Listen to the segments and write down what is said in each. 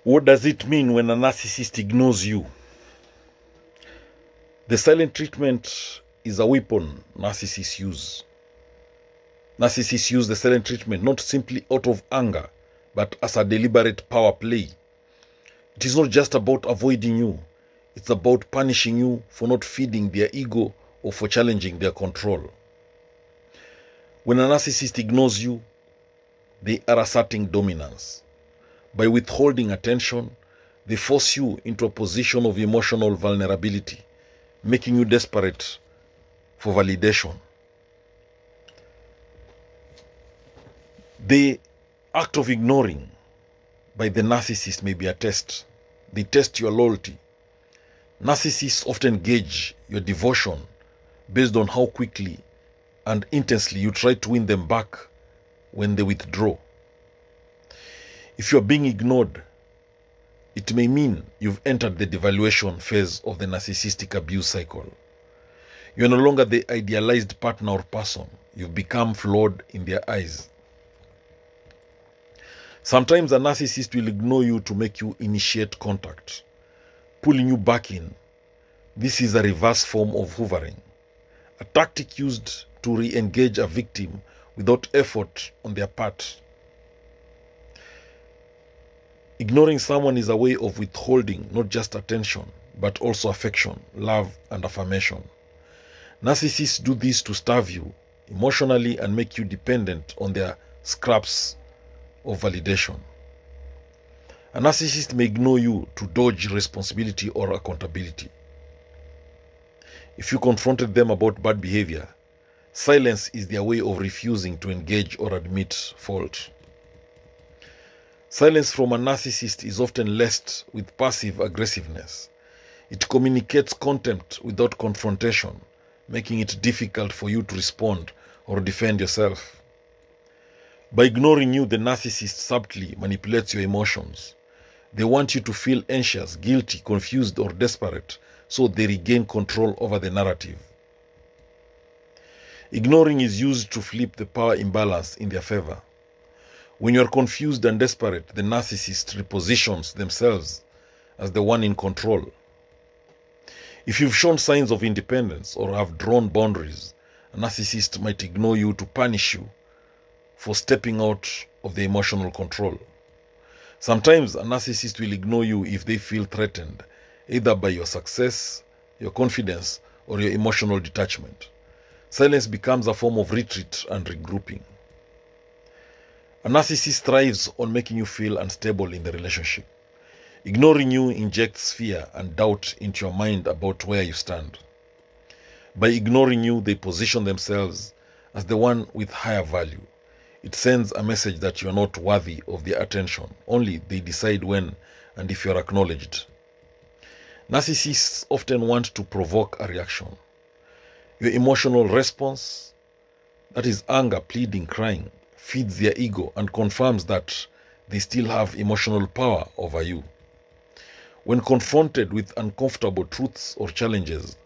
What does it mean when a narcissist ignores you? The silent treatment is a weapon narcissists use. Narcissists use the silent treatment not simply out of anger, but as a deliberate power play. It is not just about avoiding you. It's about punishing you for not feeding their ego or for challenging their control. When a narcissist ignores you, they are asserting dominance. By withholding attention, they force you into a position of emotional vulnerability, making you desperate for validation. The act of ignoring by the narcissist may be a test. They test your loyalty. Narcissists often gauge your devotion based on how quickly and intensely you try to win them back when they withdraw. If you are being ignored, it may mean you've entered the devaluation phase of the narcissistic abuse cycle. You are no longer the idealized partner or person. You've become flawed in their eyes. Sometimes a narcissist will ignore you to make you initiate contact, pulling you back in. This is a reverse form of hoovering, a tactic used to re-engage a victim without effort on their part. Ignoring someone is a way of withholding not just attention, but also affection, love, and affirmation. Narcissists do this to starve you emotionally and make you dependent on their scraps of validation. A narcissist may ignore you to dodge responsibility or accountability. If you confronted them about bad behavior, silence is their way of refusing to engage or admit fault. Silence from a narcissist is often laced with passive aggressiveness. It communicates contempt without confrontation, making it difficult for you to respond or defend yourself. By ignoring you, the narcissist subtly manipulates your emotions. They want you to feel anxious, guilty, confused, or desperate, so they regain control over the narrative. Ignoring is used to flip the power imbalance in their favor. When you are confused and desperate, the narcissist repositions themselves as the one in control. If you've shown signs of independence or have drawn boundaries, a narcissist might ignore you to punish you for stepping out of the emotional control. Sometimes a narcissist will ignore you if they feel threatened, either by your success, your confidence, or your emotional detachment. Silence becomes a form of retreat and regrouping. A narcissist thrives on making you feel unstable in the relationship. Ignoring you injects fear and doubt into your mind about where you stand. By ignoring you, they position themselves as the one with higher value. It sends a message that you are not worthy of their attention. Only they decide when and if you are acknowledged. Narcissists often want to provoke a reaction. Your emotional response, that is anger, pleading, crying, feeds their ego and confirms that they still have emotional power over you. When confronted with uncomfortable truths or challenges,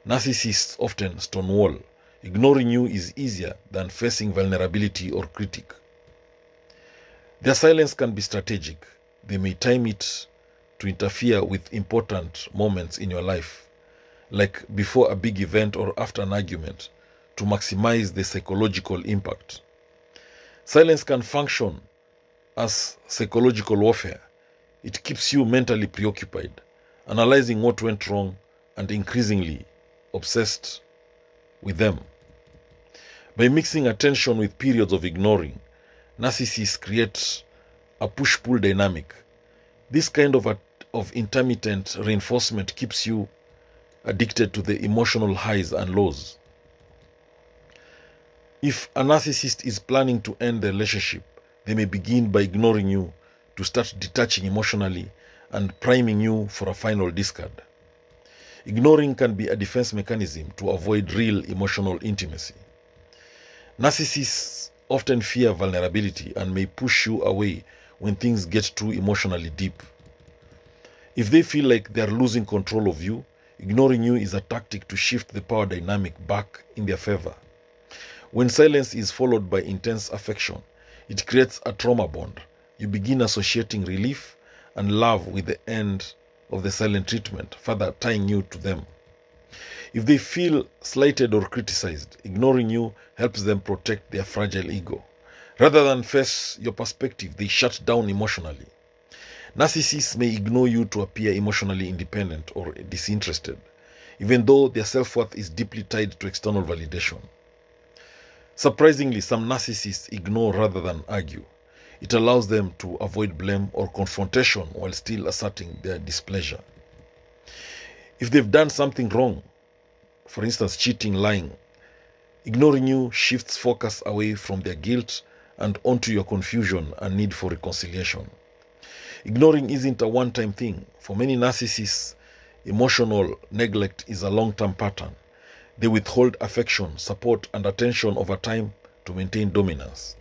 narcissists often stonewall. Ignoring you is easier than facing vulnerability or critique. Their silence can be strategic. They may time it to interfere with important moments in your life, like before a big event or after an argument, to maximize the psychological impact. Silence can function as psychological warfare. It keeps you mentally preoccupied, analyzing what went wrong and increasingly obsessed with them. By mixing attention with periods of ignoring, narcissists create a push-pull dynamic. This kind of intermittent reinforcement keeps you addicted to the emotional highs and lows. If a narcissist is planning to end the relationship, they may begin by ignoring you to start detaching emotionally and priming you for a final discard. Ignoring can be a defense mechanism to avoid real emotional intimacy. Narcissists often fear vulnerability and may push you away when things get too emotionally deep. If they feel like they are losing control of you, ignoring you is a tactic to shift the power dynamic back in their favor. When silence is followed by intense affection, it creates a trauma bond. You begin associating relief and love with the end of the silent treatment, further tying you to them. If they feel slighted or criticized, ignoring you helps them protect their fragile ego. Rather than face your perspective, they shut down emotionally. Narcissists may ignore you to appear emotionally independent or disinterested, even though their self-worth is deeply tied to external validation. Surprisingly, some narcissists ignore rather than argue. It allows them to avoid blame or confrontation while still asserting their displeasure. If they've done something wrong, for instance, cheating, lying, ignoring you shifts focus away from their guilt and onto your confusion and need for reconciliation. Ignoring isn't a one-time thing. For many narcissists, emotional neglect is a long-term pattern. They withhold affection, support, and attention over time to maintain dominance.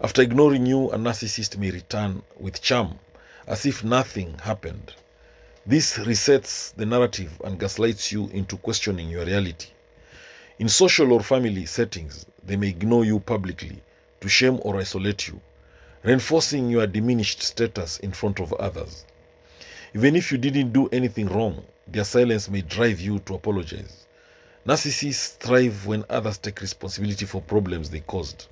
After ignoring you, a narcissist may return with charm, as if nothing happened. This resets the narrative and gaslights you into questioning your reality. In social or family settings, they may ignore you publicly to shame or isolate you, reinforcing your diminished status in front of others. Even if you didn't do anything wrong, their silence may drive you to apologize. Narcissists thrive when others take responsibility for problems they caused.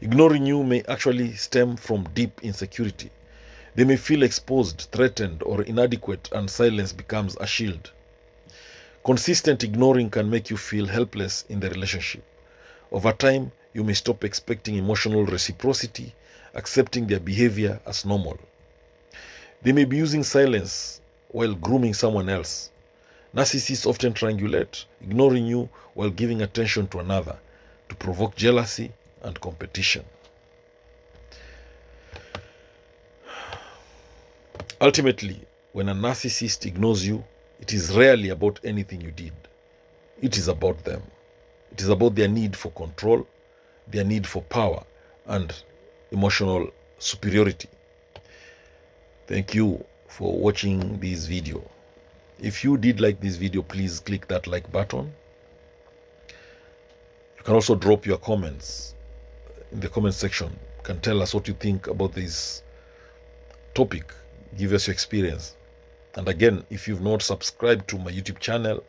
Ignoring you may actually stem from deep insecurity. They may feel exposed, threatened, or inadequate, and silence becomes a shield. Consistent ignoring can make you feel helpless in the relationship. Over time, you may stop expecting emotional reciprocity, accepting their behavior as normal. They may be using silence while grooming someone else. Narcissists often triangulate, ignoring you while giving attention to another, to provoke jealousy and competition. Ultimately, when a narcissist ignores you, it is rarely about anything you did. It is about them. It is about their need for control, their need for power, and emotional superiority. Thank you for watching this video. If you did like this video, please click that like button. You can also drop your comments in the comment section. You can tell us what you think about this topic. Give us your experience. And again, if you've not subscribed to my YouTube channel,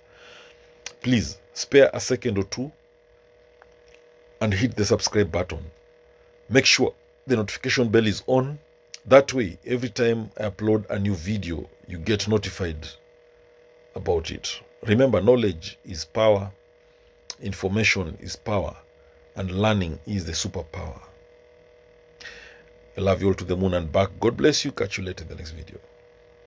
please spare a second or two and hit the subscribe button. Make sure the notification bell is on. That way, every time I upload a new video, you get notified about it. Remember, knowledge is power, information is power, and learning is the superpower. I love you all to the moon and back. God bless you. Catch you later in the next video.